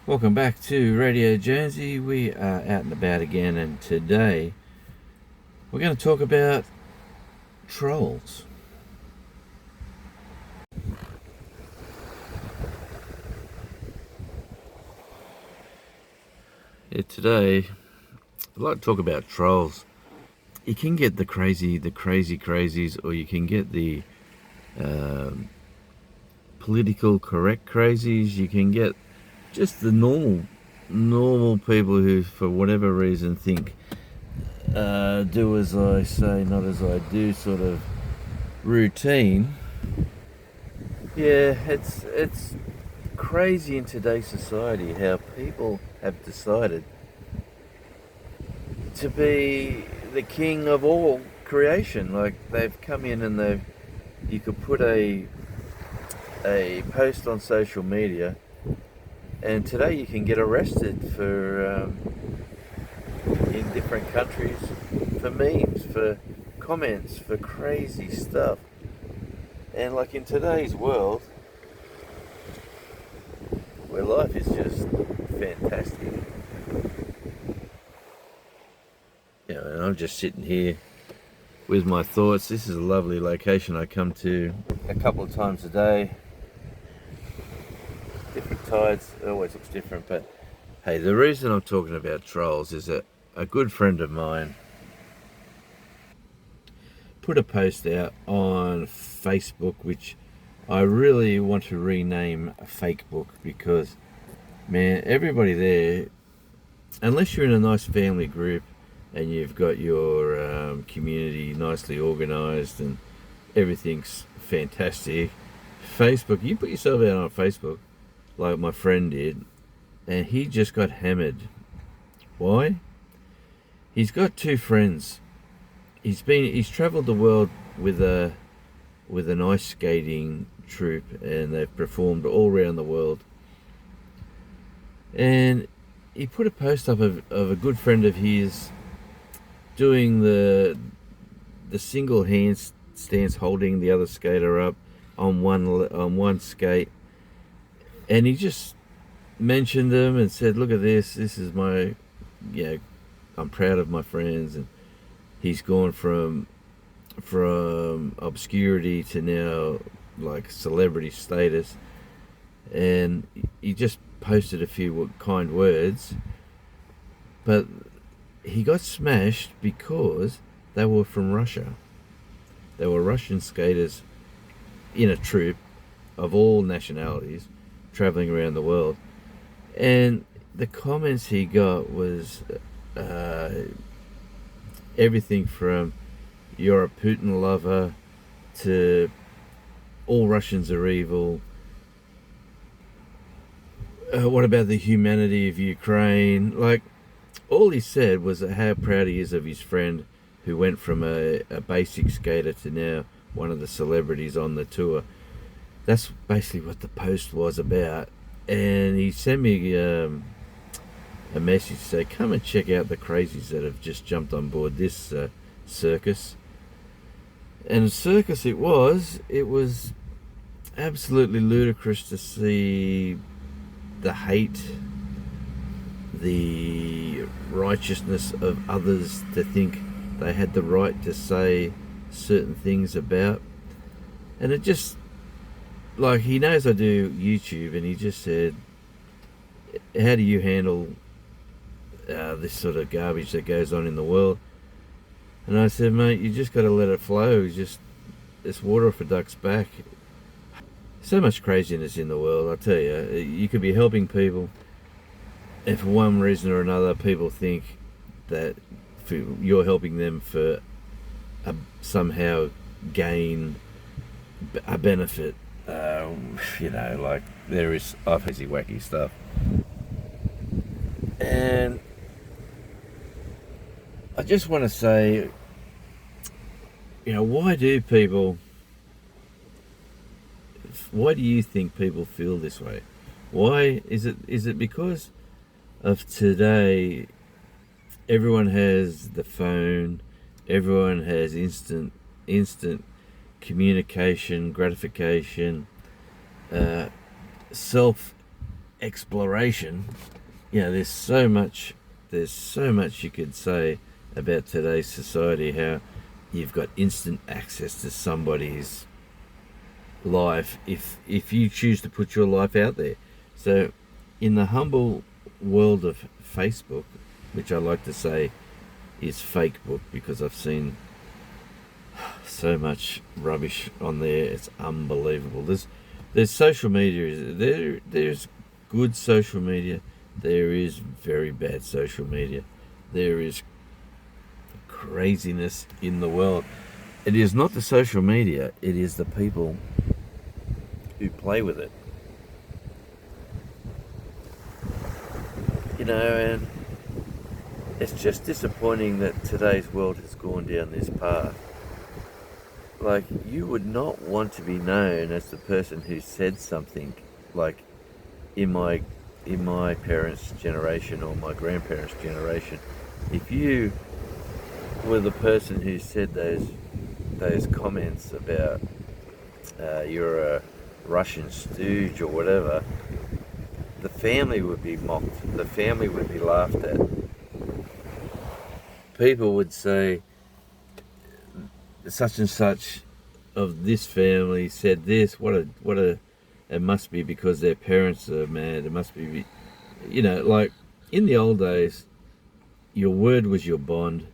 Welcome back to Radio Jonesy. We are out and about again, and today we're going to talk about trolls. Today I'd like to talk about trolls. You can get the crazy crazies, or you can get the political correct crazies. You can get just the normal people who, for whatever reason, think do as I say, not as I do sort of routine. Yeah, it's crazy in today's society how people have decided to be the king of all creation. Like, they've come in and you could put a post on social media, and today you can get arrested for in different countries for memes, for comments, for crazy stuff. And like, in today's world, where life is just fantastic, and I'm just sitting here with my thoughts. This is a lovely location I come to a couple of times a day. Different tides, it always looks different, but hey, the reason I'm talking about trolls is that a good friend of mine put a post out on Facebook, which I really want to rename a fake book, because, man, everybody there, unless you're in a nice family group and you've got your community nicely organized and everything's fantastic, Facebook, you put yourself out on Facebook like my friend did, and he just got hammered. Why? He's got two friends. He's travelled the world with an ice skating troupe, and they've performed all around the world. And he put a post up of a good friend of his doing the single hand stance, holding the other skater up on one skate, and he just mentioned them and said, "Look at this. This is my, I'm proud of my friends." And he's gone from obscurity to now like celebrity status, and he just posted a few kind words, but he got smashed because they were from Russia. They were Russian skaters in a troupe of all nationalities traveling around the world, and the comments he got was everything from "you're a Putin lover" to "all Russians are evil." What about the humanity of Ukraine? Like, all he said was how proud he is of his friend who went from a basic skater to now one of the celebrities on the tour. That's basically what the post was about. And he sent me a message to say, "Come and check out the crazies that have just jumped on board this circus." And circus it was. It was absolutely ludicrous to see the hate, the righteousness of others to think they had the right to say certain things about. And it just, like, he knows I do YouTube, and he just said, "How do you handle this sort of garbage that goes on in the world?" And I said, "Mate, you just got to let it flow. It's water off a duck's back." So much craziness in the world, I tell you. You could be helping people, and for one reason or another, people think that you're helping them for somehow gain a benefit. Like, there is crazy wacky stuff. And I just want to say, why do you think people feel this way? Why is it because of today? Everyone has the phone, everyone has instant communication, gratification, self exploration. There's so much you could say about today's society, how you've got instant access to somebody's life if you choose to put your life out there. So in the humble world of Facebook, which I like to say is fake book, because I've seen so much rubbish on there, it's unbelievable. There's social media, there's good social media, there is very bad social media, there is craziness in the world. It is not the social media, it is the people who play with it. And it's just disappointing that today's world has gone down this path. Like, you would not want to be known as the person who said something, like in my parents' generation or my grandparents' generation. If you were the person who said those comments about you're a Russian stooge or whatever, the family would be mocked, the family would be laughed at. People would say, such and such of this family said this, it must be because their parents are mad, it must be, like in the old days, your word was your bond,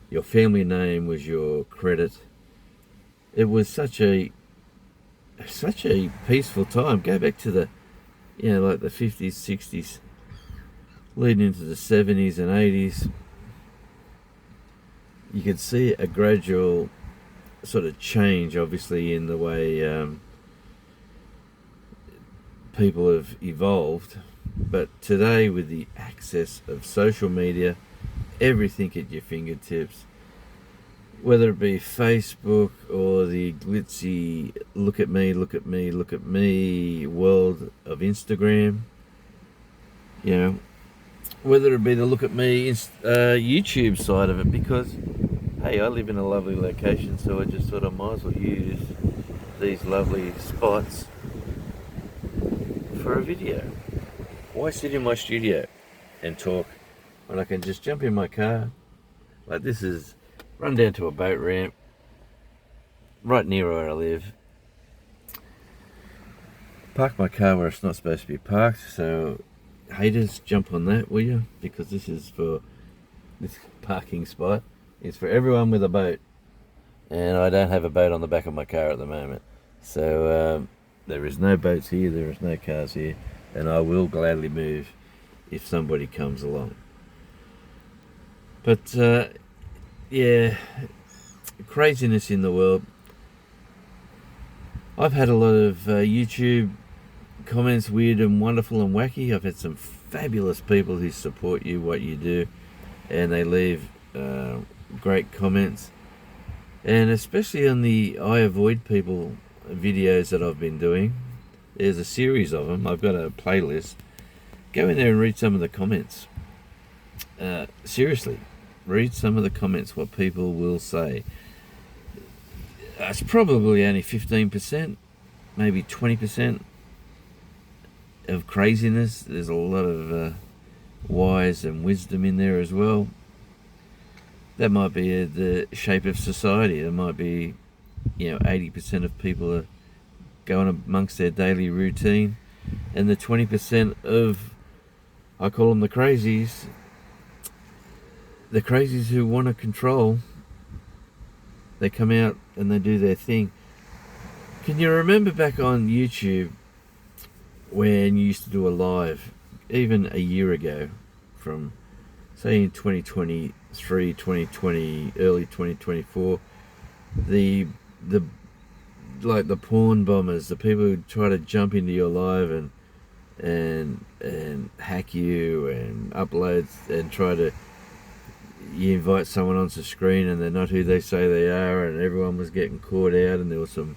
your family name was your credit. It was such a peaceful time. Go back to the like the 50s, 60s, leading into the 70s and 80s. You could see a gradual sort of change, obviously, in the way people have evolved. But today, with the access of social media, everything at your fingertips, whether it be Facebook or the glitzy look at me world of Instagram, whether it be the look at me YouTube side of it, because hey, I live in a lovely location, so I just thought I might as well use these lovely spots for a video. Why sit in my studio and talk when I can just jump in my car? Like, this is run down to a boat ramp right near where I live, park my car where it's not supposed to be parked. So haters, jump on that, will you? Because this parking spot is for everyone with a boat, and I don't have a boat on the back of my car at the moment. So there is no boats here, there is no cars here, and I will gladly move if somebody comes along. But craziness in the world. I've had a lot of YouTube comments, weird and wonderful and wacky. I've had some fabulous people who support you, what you do, and they leave great comments. And especially on the I avoid people videos that I've been doing, there's a series of them. I've got a playlist. Go in there and read some of the comments. Seriously, read some of the comments, what people will say. It's probably only 15%, maybe 20% of craziness. There's a lot of wise and wisdom in there as well. That might be the shape of society. There might be, 80% of people are going amongst their daily routine, and the 20% of, I call them the crazies who want to control, they come out and they do their thing. Can you remember back on YouTube when you used to do a live, even a year ago, from say in 2023, 2020, early 2024, the porn bombers, the people who try to jump into your live and hack you and upload and try to, you invite someone onto screen and they're not who they say they are, and everyone was getting caught out, and there was some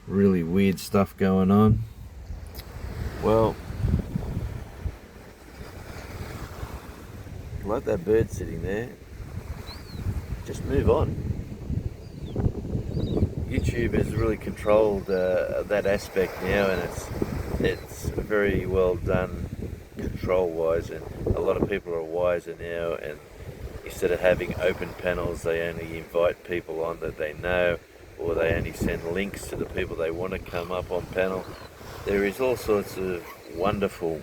really weird stuff going on. Well, like that bird sitting there, just move on. YouTube has really controlled that aspect now, and it's very well done control wise, and a lot of people are wiser now, and instead of having open panels, they only invite people on that they know, or they only send links to the people they want to come up on panel. There is all sorts of wonderful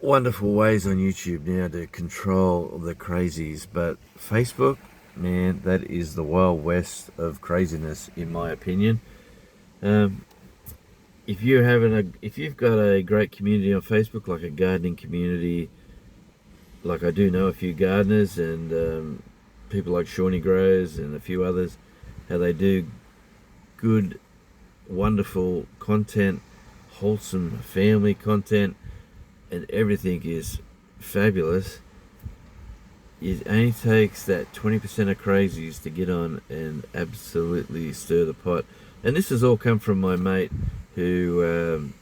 ways on YouTube now to control the crazies, but Facebook, man, that is the wild west of craziness, in my opinion. If you've got a great community on Facebook, like a gardening community, like I do know a few gardeners and people like Shawnee Grows and a few others, how they do good, wonderful content, wholesome family content, and everything is fabulous. It only takes that 20% of crazies to get on and absolutely stir the pot. And this has all come from my mate who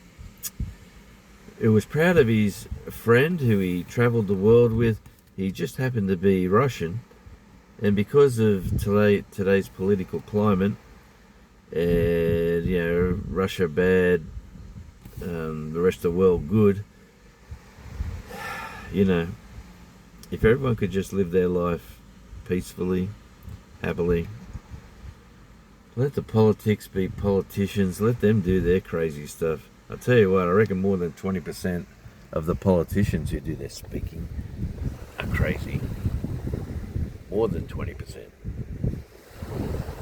was proud of his friend who he travelled the world with. He just happened to be Russian, and because of today's political climate, and Russia bad, the rest of the world good. If everyone could just live their life peacefully, happily, let the politics be politicians, let them do their crazy stuff. I'll tell you what, I reckon more than 20% of the politicians who do their speaking are crazy. More than 20%.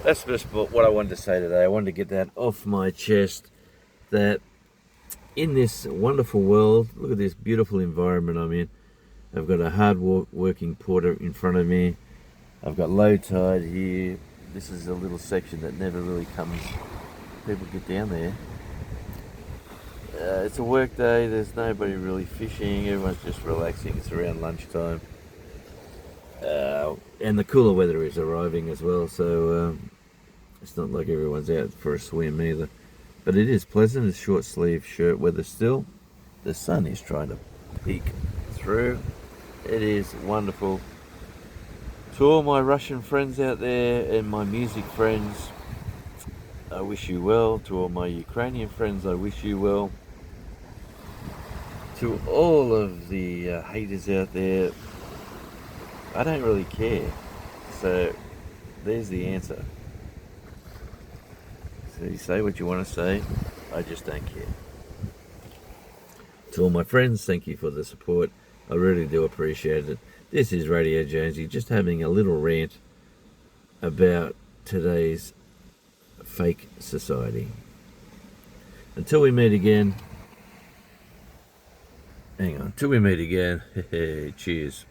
That's just what I wanted to say today. I wanted to get that off my chest, that in this wonderful world, look at this beautiful environment I'm in. I've got a hard working porter in front of me. I've got low tide here. This is a little section that never really comes. People get down there. It's a work day. There's nobody really fishing. Everyone's just relaxing. It's around lunchtime. And the cooler weather is arriving as well. So it's not like everyone's out for a swim either. But it is pleasant. It's short sleeve shirt weather still. The sun is trying to peek through. It is wonderful. To all my Russian friends out there and my music friends, I wish you well. To all my Ukrainian friends, I wish you well. To all of the haters out there, I don't really care. So there's the answer. So you say what you want to say, I just don't care. To all my friends, thank you for the support. I really do appreciate it. This is Radio Jonesy, just having a little rant about today's fake society. Until we meet again, cheers.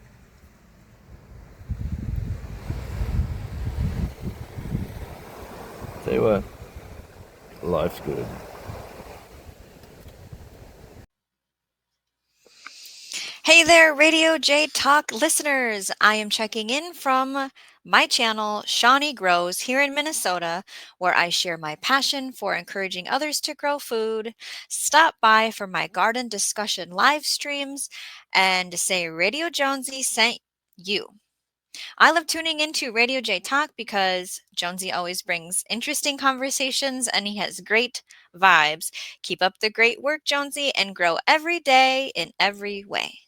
Tell you what, life's good. Hey there, Radio J Talk listeners. I am checking in from my channel, Shawnee Grows, here in Minnesota, where I share my passion for encouraging others to grow food. Stop by for my garden discussion live streams and say Radio Jonesy sent you. I love tuning into Radio J Talk because Jonesy always brings interesting conversations and he has great vibes. Keep up the great work, Jonesy, and grow every day in every way.